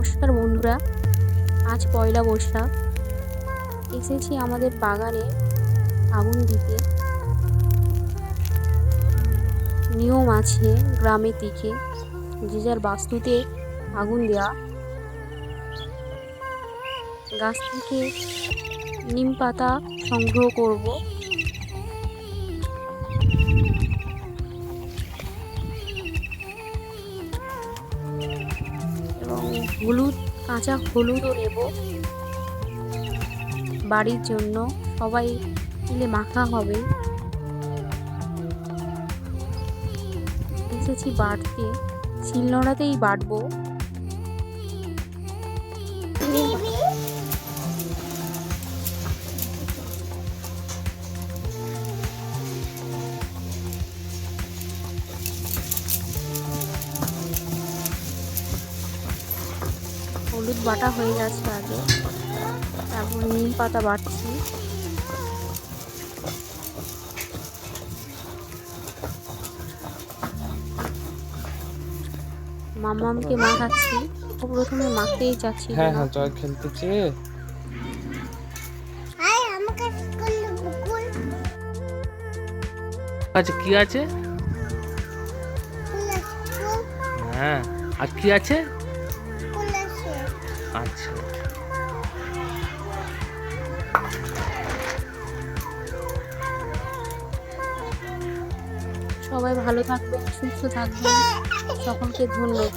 নমস্কার বন্ধুরা, আজ পয়লা বৈশাখ। এসেছি আমাদের বাগানে আগুন দিতে। নিয়ম আছে গ্রামের দিকে, যে যার বাস্তুতে আগুন দেওয়া। গাছ থেকে নিম পাতা সংগ্রহ করব। এবং কাঁচা হলুদও নেব বাড়ির জন্য, সবাই মিলে মাখা হবে। এসেছি বাটতে, শিলনোড়াতেই বাটবো। হলুদ বাটা হয়ে গেছে আগে, তারপর নিম পাতা বাটছি। মাম্মামকে মাখাচ্ছি। প্রথমে মাখতেই চাচ্ছি হ্যাঁ না। হ্যাঁ, জয় খেলতেছে। আচ্ছা, কি আছে? হ্যাঁ, আর কি আছে? আচ্ছা, সবাই ভালো থাকবেন, সুস্থ থাকবেন। সকলকে ধন্যবাদ।